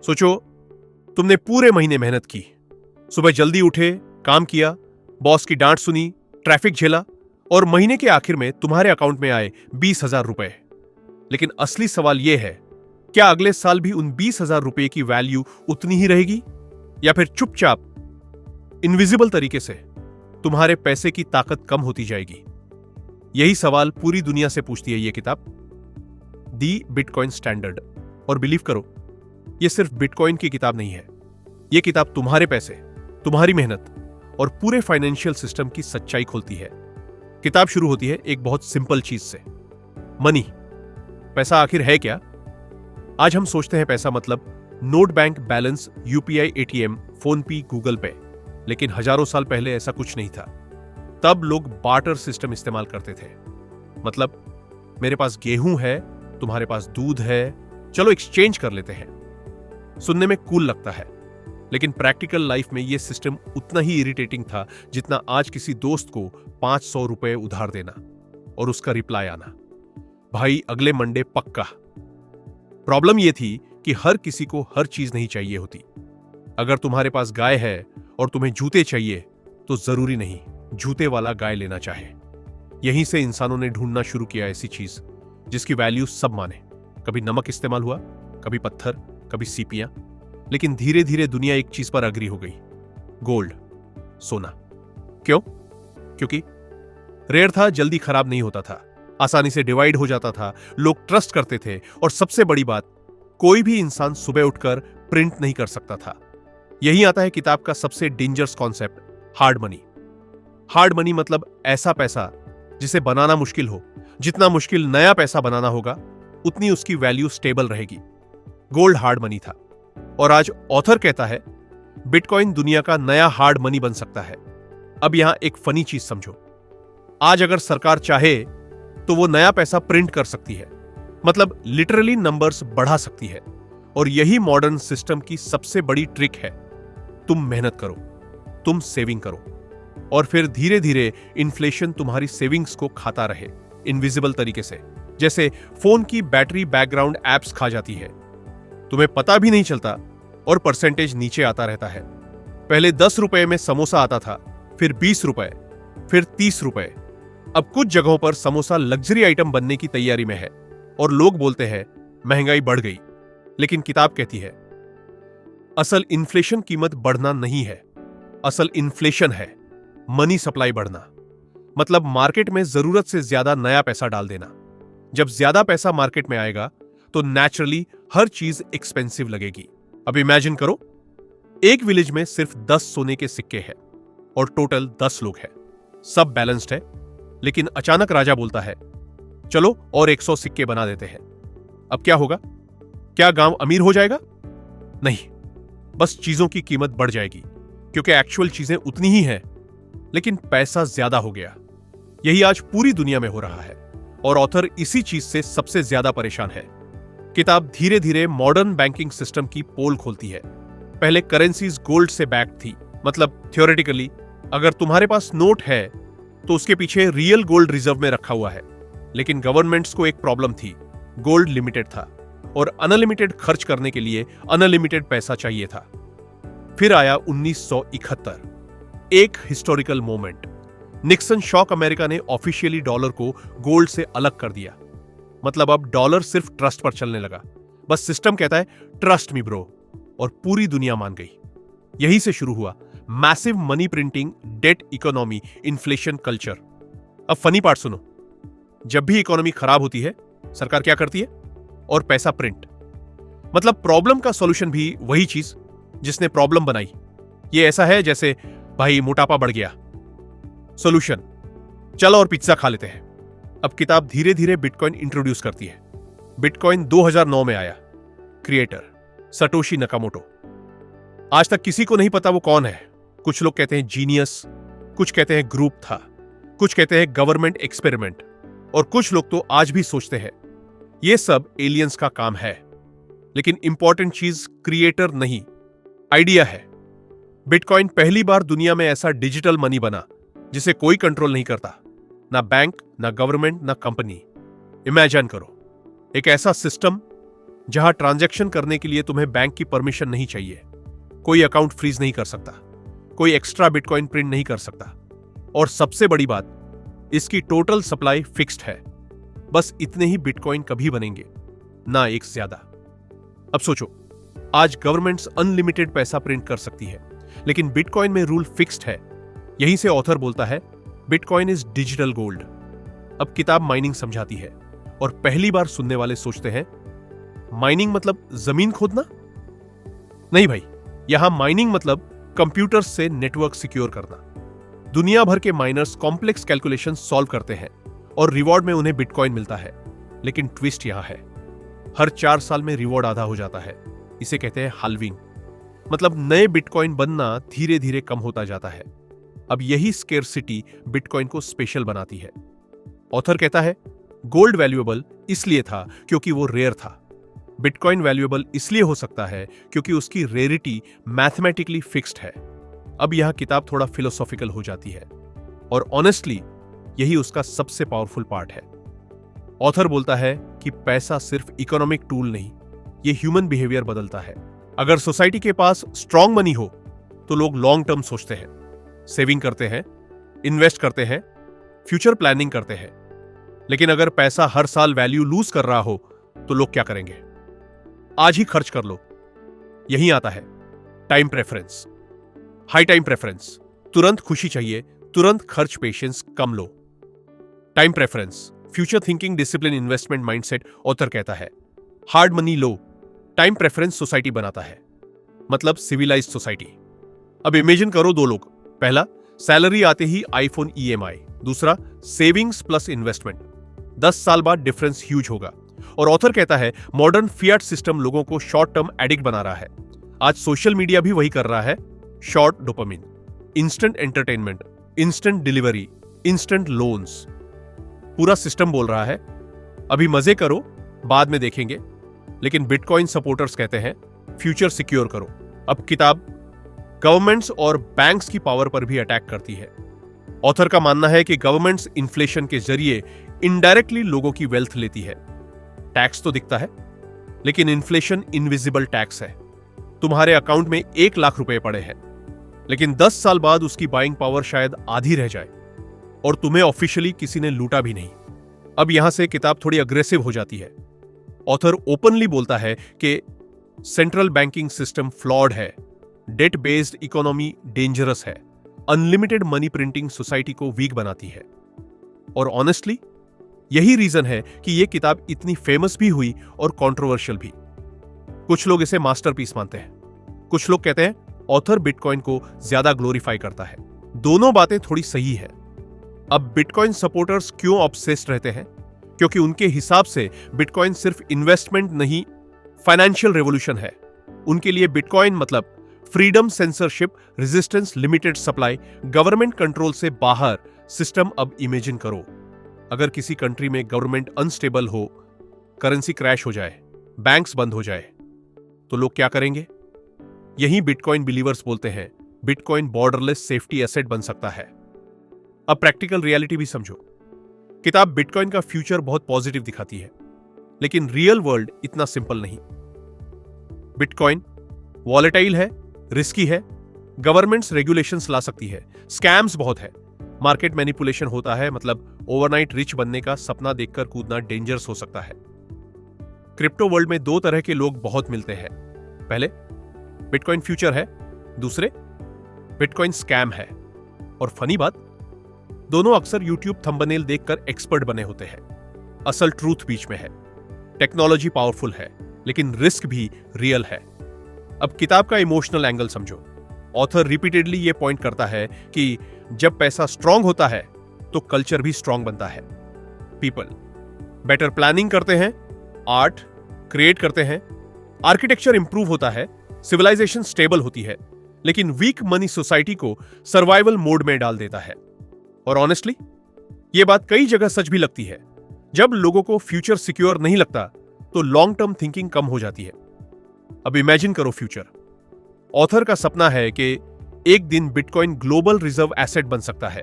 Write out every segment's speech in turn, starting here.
सोचो, तुमने पूरे महीने मेहनत की, सुबह जल्दी उठे, काम किया, बॉस की डांट सुनी, ट्रैफिक झेला और महीने के आखिर में तुम्हारे अकाउंट में आए 20,000 रुपए। लेकिन असली सवाल यह है, क्या अगले साल भी उन 20,000 रुपए की वैल्यू उतनी ही रहेगी, या फिर चुपचाप इनविजिबल तरीके से तुम्हारे पैसे की ताकत कम होती जाएगी? यही सवाल पूरी दुनिया से पूछती है यह किताब, दी बिटकॉइन स्टैंडर्ड। और बिलीव करो, यह सिर्फ बिटकॉइन की किताब नहीं है, यह किताब तुम्हारे पैसे, तुम्हारी मेहनत और पूरे फाइनेंशियल सिस्टम की सच्चाई खोलती है। किताब शुरू होती है एक बहुत सिंपल चीज से, मनी। पैसा आखिर है क्या? आज हम सोचते हैं पैसा मतलब note, bank balance, UPI, ATM, phone पे, गूगल पे। लेकिन हजारों साल पहले ऐसा कुछ नहीं था। तब लोग बार्टर सिस्टम इस्तेमाल करते थे। मतलब, मेरे पास गेहूं है, तुम्हारे पास दूध है, चलो एक्सचेंज कर लेते हैं। सुनने में कूल लगता है, लेकिन प्रैक्टिकल लाइफ में यह सिस्टम उतना ही इरिटेटिंग था जितना आज किसी दोस्त को 500 रुपए उधार देना और उसका रिप्लाई आना, भाई अगले मंडे पक्का। प्रॉब्लम यह थी कि हर किसी को हर चीज नहीं चाहिए होती। अगर तुम्हारे पास गाय है और तुम्हें जूते चाहिए, तो जरूरी नहीं जूते वाला गाय लेना चाहे। यहीं से इंसानों ने ढूंढना शुरू किया ऐसी चीज जिसकी वैल्यू सब माने। कभी नमक इस्तेमाल हुआ, कभी पत्थर, कभी सीपियां। लेकिन धीरे धीरे दुनिया एक चीज पर अग्री हो गई, गोल्ड, सोना। क्यों? क्योंकि रेयर था, जल्दी खराब नहीं होता था, आसानी से डिवाइड हो जाता था, लोग ट्रस्ट करते थे, और सबसे बड़ी बात, कोई भी इंसान सुबह उठकर प्रिंट नहीं कर सकता था। यही आता है किताब का सबसे dangerous concept, hard money. Hard money मतलब ऐसा पैसा जिसे बनाना मुश्किल हो। जितना मुश्किल नया पैसा बनाना होगा, उतनी उसकी वैल्यू स्टेबल रहेगी। गोल्ड हार्ड मनी था, और आज ऑथर कहता है बिटकॉइन दुनिया का नया हार्ड मनी बन सकता है। अब यहां एक फनी चीज समझो, आज अगर सरकार चाहे तो वो नया पैसा प्रिंट कर सकती है, मतलब लिटरली नंबर्स बढ़ा सकती है। और यही मॉडर्न सिस्टम की सबसे बड़ी ट्रिक है। तुम मेहनत करो, तुम सेविंग करो, और फिर धीरे धीरे इन्फ्लेशन तुम्हारी सेविंग्स को खाता रहे, इनविजिबल तरीके से। जैसे फोन की बैटरी बैकग्राउंड एप्स खा जाती है, तुम्हें पता भी नहीं चलता, और परसेंटेज नीचे आता रहता है। पहले 10 रुपए में समोसा आता था, फिर 20 रुपए, फिर 30 रुपए। अब कुछ जगहों पर समोसा लग्जरी आइटम बनने की तैयारी में है, और लोग बोलते हैं महंगाई बढ़ गई। लेकिन किताब कहती है असल इन्फ्लेशन कीमत बढ़ना नहीं है, असल इन्फ्लेशन है मनी सप्लाई बढ़ना। मतलब मार्केट में जरूरत से ज्यादा नया पैसा डाल देना। जब ज्यादा पैसा मार्केट में आएगा तो नेचुरली हर चीज एक्सपेंसिव लगेगी। अब इमेजिन करो, एक विलेज में सिर्फ 10 सोने के सिक्के हैं और टोटल 10 लोग हैं, सब बैलेंस्ड है। लेकिन अचानक राजा बोलता है चलो और 100 सिक्के बना देते हैं। अब क्या होगा? क्या गांव अमीर हो जाएगा? नहीं, बस चीजों की कीमत बढ़ जाएगी, क्योंकि एक्चुअल चीजें उतनी ही हैं, लेकिन पैसा ज्यादा हो गया। यही आज पूरी दुनिया में हो रहा है, और ऑथर इसी चीज से सबसे ज्यादा परेशान है। किताब धीरे धीरे मॉडर्न बैंकिंग सिस्टम की पोल खोलती है। पहले करेंसीज गोल्ड से बैक्ड थी, मतलब थ्योरेटिकली अगर तुम्हारे पास नोट है तो उसके पीछे रियल गोल्ड रिजर्व में रखा हुआ है। लेकिन गवर्नमेंट्स को एक प्रॉब्लम थी, गोल्ड लिमिटेड था, और अनलिमिटेड खर्च करने के लिए अनलिमिटेड पैसा चाहिए था। फिर आया 1971, एक historical moment. Nixon shock America ने ऑफिशियली डॉलर को गोल्ड से अलग कर दिया। मतलब अब डॉलर सिर्फ ट्रस्ट पर चलने लगा। बस सिस्टम कहता है ट्रस्ट मी ब्रो, और पूरी दुनिया मान गई। यहीं से शुरू हुआ massive money printing, debt economy, inflation culture. अब फनी पार्ट सुनो, जब भी इकोनॉमी खराब होती है, सरकार क्या करती है? और पैसा प्रिंट। मतलब प्रॉब्लम का सॉल्यूशन भी वही चीज जिसने प्रॉब्लम बनाई। ये ऐसा है जैसे भाई मोटापा बढ़ गया, सॉल्यूशन चलो और पिज्जा खा लेते हैं। अब किताब धीरे धीरे बिटकॉइन इंट्रोड्यूस करती है। बिटकॉइन 2009 में आया। क्रिएटर सटोशी नकामोटो। आज तक किसी को नहीं पता वो कौन है। कुछ लोग कहते हैं जीनियस, कुछ कहते हैं ग्रुप था, कुछ कहते हैं गवर्नमेंट एक्सपेरिमेंट, और कुछ लोग तो आज भी सोचते हैं ये सब एलियंस का काम है। लेकिन इंपॉर्टेंट चीज क्रिएटर नहीं, आइडिया है। बिटकॉइन पहली बार दुनिया में ऐसा डिजिटल मनी बना जिसे कोई कंट्रोल नहीं करता, ना बैंक, ना गवर्नमेंट, ना कंपनी। इमेजिन करो, एक ऐसा सिस्टम जहां ट्रांजैक्शन करने के लिए तुम्हें बैंक की परमिशन नहीं चाहिए, कोई अकाउंट फ्रीज नहीं कर सकता, कोई एक्स्ट्रा बिटकॉइन प्रिंट नहीं कर सकता, और सबसे बड़ी बात, इसकी टोटल सप्लाई फिक्स्ड है। बस इतने ही बिटकॉइन कभी बनेंगे, ना एक ज्यादा। अब सोचो, आज गवर्नमेंट्स अनलिमिटेड पैसा प्रिंट कर सकती है, लेकिन बिटकॉइन में रूल फिक्स्ड है। यहीं से ऑथर बोलता है बिटकॉइन इज डिजिटल गोल्ड। अब किताब माइनिंग समझाती है, और पहली बार सुनने वाले सोचते हैं माइनिंग मतलब जमीन खोदना? नहीं भाई, यहां माइनिंग मतलब कंप्यूटर्स से नेटवर्क सिक्योर करना। दुनिया भर के माइनर्स कॉम्प्लेक्स कैलकुलेशन सॉल्व करते हैं और रिवॉर्ड में उन्हें बिटकॉइन मिलता है। लेकिन ट्विस्ट यहां है, हर 4 साल में रिवॉर्ड आधा हो जाता है। इसे कहते हैं हाल्विंग, मतलब नए बिटकॉइन बनना धीरे धीरे कम होता जाता है। अब यही स्केर्सिटी बिटकॉइन को स्पेशल बनाती है। ऑथर कहता है गोल्ड वैल्यूएबल इसलिए था क्योंकि वो रेयर था। बिटकॉइन वैल्यूएबल इसलिए हो सकता है क्योंकि उसकी रेयरिटी मैथमेटिकली फिक्स्ड है। अब यह किताब थोड़ा फिलोसॉफिकल हो जाती है, और ऑनेस्टली यही उसका सबसे पावरफुल पार्ट है। ऑथर बोलता है कि पैसा सिर्फ इकोनॉमिक टूल नहीं, ये ह्यूमन बिहेवियर बदलता है। अगर सोसाइटी के पास स्ट्रॉन्ग मनी हो तो लोग लॉन्ग टर्म सोचते हैं, सेविंग करते हैं, इन्वेस्ट करते हैं, फ्यूचर प्लानिंग करते हैं। लेकिन अगर पैसा हर साल वैल्यू लूज कर रहा हो तो लोग क्या करेंगे? आज ही खर्च कर लो। यही आता है time preference, high time preference. तुरंत खुशी चाहिए, तुरंत खर्च, पेशेंस कम low. Time preference, future thinking, discipline, investment mindset. Author कहता है hard money low, time preference society बनाता है, मतलब सिविलाइज्ड सोसाइटी। अब इमेजिन करो 2 लोग, पहला सैलरी आते ही आईफोन ईएमआई, दूसरा सेविंग्स प्लस इन्वेस्टमेंट। 10 साल बाद डिफरेंस ह्यूज होगा। और ऑथर कहता है मॉडर्न फिएट सिस्टम लोगों को शॉर्ट टर्म एडिक्ट बना रहा है। आज सोशल मीडिया भी वही कर रहा है। Short dopamine, instant entertainment, instant delivery, instant loans. पूरा सिस्टम बोल रहा है अभी मजे करो, बाद में देखेंगे। लेकिन बिटकॉइन सपोर्टर्स कहते हैं फ्यूचर सिक्योर करो। अब किताब गवर्नमेंट्स और बैंक्स की पावर पर भी अटैक करती है। ऑथर का मानना है कि गवर्नमेंट्स इन्फ्लेशन के जरिए इनडायरेक्टली लोगों की वेल्थ लेती है। टैक्स तो दिखता है, लेकिन इन्फ्लेशन इनविजिबल टैक्स है। तुम्हारे अकाउंट में 1 लाख रुपए पड़े हैं, लेकिन 10 साल बाद उसकी बाइंग पावर शायद आधी रह जाए, और तुम्हें ऑफिशियली किसी ने लूटा भी नहीं। अब यहां से किताब थोड़ी अग्रेसिव हो जाती है। ऑथर ओपनली बोलता है कि सेंट्रल बैंकिंग सिस्टम फ्लॉड है, डेट बेस्ड इकोनॉमी डेंजरस है, अनलिमिटेड मनी प्रिंटिंग सोसाइटी को वीक बनाती है। और ऑनेस्टली यही रीजन है कि यह किताब इतनी फेमस भी हुई और कंट्रोवर्शियल भी। कुछ लोग इसे मास्टरपीस मानते हैं, कुछ लोग कहते हैं ऑथर बिटकॉइन को ज्यादा ग्लोरीफाई करता है। दोनों बातें थोड़ी सही है। अब बिटकॉइन सपोर्टर्स क्यों ऑब्सेस्ड रहते हैं? क्योंकि उनके हिसाब से बिटकॉइन सिर्फ इन्वेस्टमेंट नहीं, फाइनेंशियल रेवोल्यूशन है। उनके लिए बिटकॉइन मतलब freedom, censorship, resistance, limited supply, government control से बाहर सिस्टम। अब इमेजिन करो अगर किसी कंट्री में गवर्नमेंट अनस्टेबल हो, करेंसी क्रैश हो जाए, बैंक्स बंद हो जाए, तो लोग क्या करेंगे? यही बिटकॉइन बिलीवर्स बोलते हैं बिटकॉइन बॉर्डरलेस सेफ्टी एसेट बन सकता है। अब प्रैक्टिकल रियलिटी भी समझो। किताब बिटकॉइन का फ्यूचर बहुत पॉजिटिव दिखाती है, लेकिन रियल वर्ल्ड इतना सिंपल नहीं। बिटकॉइन वॉलेटाइल है, रिस्की है, गवर्नमेंट्स रेगुलेशंस ला सकती है, स्कैम्स बहुत है, मार्केट मैनिपुलेशन होता है, मतलब ओवरनाइट रिच बनने का सपना देखकर कूदना डेंजरस हो सकता है। क्रिप्टो वर्ल्ड में 2 तरह के लोग बहुत मिलते हैं। पहले बिटकॉइन फ्यूचर है, दूसरे बिटकॉइन स्कैम है। और फनी बात, दोनों अक्सर यूट्यूब थंबनेल देखकर एक्सपर्ट बने होते हैं। असल ट्रूथ बीच में है। टेक्नोलॉजी पावरफुल है, लेकिन रिस्क भी रियल है। अब किताब का इमोशनल एंगल समझो। ऑथर रिपीटेडली यह पॉइंट करता है कि जब पैसा स्ट्रांग होता है तो कल्चर भी स्ट्रांग बनता है। पीपल बेटर प्लानिंग करते हैं, आर्ट क्रिएट करते हैं, आर्किटेक्चर इंप्रूव होता है, सिविलाइजेशन स्टेबल होती है। लेकिन वीक मनी सोसाइटी को सर्वाइवल मोड में डाल देता है। और ऑनेस्टली यह बात कई जगह सच भी लगती है। जब लोगों को फ्यूचर सिक्योर नहीं लगता तो लॉन्ग टर्म थिंकिंग कम हो जाती है। अब इमेजिन करो फ्यूचर। ऑथर का सपना है कि एक दिन बिटकॉइन ग्लोबल रिजर्व एसेट बन सकता है,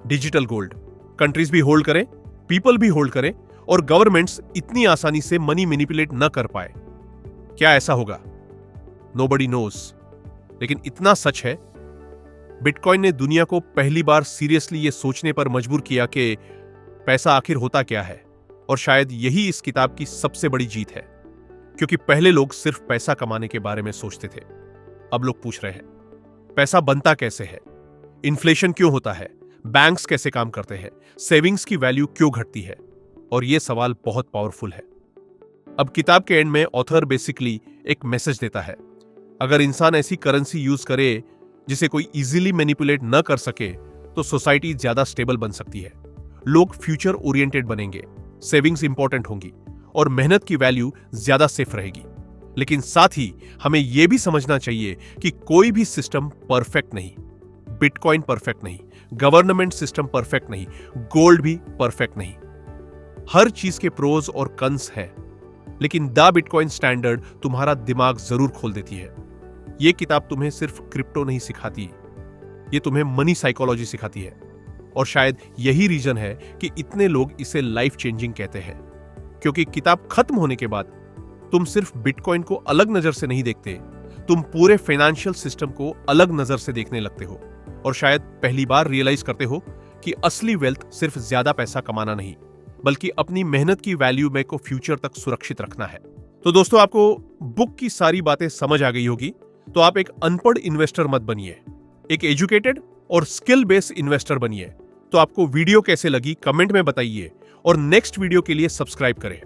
डिजिटल गोल्ड। कंट्रीज भी होल्ड करें, पीपल भी होल्ड करें, और गवर्नमेंट्स इतनी आसानी से मनी मैनिपुलेट न कर पाए। क्या ऐसा होगा? Nobody knows. लेकिन इतना सच है, बिटकॉइन ने दुनिया को पहली बार सीरियसली ये सोचने पर मजबूर किया कि पैसा आखिर होता क्या है। और शायद यही इस किताब की सबसे बड़ी जीत है, क्योंकि पहले लोग सिर्फ पैसा कमाने के बारे में सोचते थे। अब लोग पूछ रहे हैं, पैसा बनता कैसे है? इन्फ्लेशन क्यों होता है? बैंक्स कैसे काम करते हैं? सेविंग्स की वैल्यू क्यों घटती है? और यह सवाल बहुत पावरफुल है। अब किताब के एंड में ऑथर बेसिकली एक मैसेज देता है, अगर इंसान ऐसी करेंसी यूज करे जिसे कोई इजीली मैनिपुलेट न कर सके, तो सोसाइटी ज्यादा स्टेबल बन सकती है। लोग फ्यूचर ओरिएंटेड बनेंगे, सेविंग्स इंपॉर्टेंट होंगी और मेहनत की वैल्यू ज्यादा सेफ रहेगी। लेकिन साथ ही हमें यह भी समझना चाहिए कि कोई भी सिस्टम परफेक्ट नहीं। बिटकॉइन परफेक्ट नहीं, गवर्नमेंट सिस्टम परफेक्ट नहीं, गोल्ड भी परफेक्ट नहीं। हर चीज के प्रोज और कन्स है, लेकिन द बिटकॉइन स्टैंडर्ड तुम्हारा दिमाग जरूर खोल देती है। यह किताब तुम्हें सिर्फ क्रिप्टो नहीं सिखाती, यह तुम्हें मनी साइकोलॉजी सिखाती है। और शायद यही रीजन है कि इतने लोग इसे लाइफ चेंजिंग कहते हैं, क्योंकि किताब खत्म होने के बाद तुम सिर्फ बिटकॉइन को अलग नजर से नहीं देखते, तुम पूरे फाइनेंशियल सिस्टम को अलग नजर से देखने लगते हो। और शायद पहली बार रियलाइज करते हो कि असली वेल्थ सिर्फ ज्यादा पैसा कमाना नहीं, बल्कि अपनी मेहनत की वैल्यू में को फ्यूचर तक सुरक्षित रखना है। तो दोस्तों, आपको बुक की सारी बातें समझ आ गई होगी। तो आप एक अनपढ़ इन्वेस्टर मत बनिए, एक एजुकेटेड और स्किल बेस्ड इन्वेस्टर बनिए। तो आपको वीडियो कैसे लगी कमेंट में बताइए और नेक्स्ट वीडियो के लिए सब्सक्राइब करें।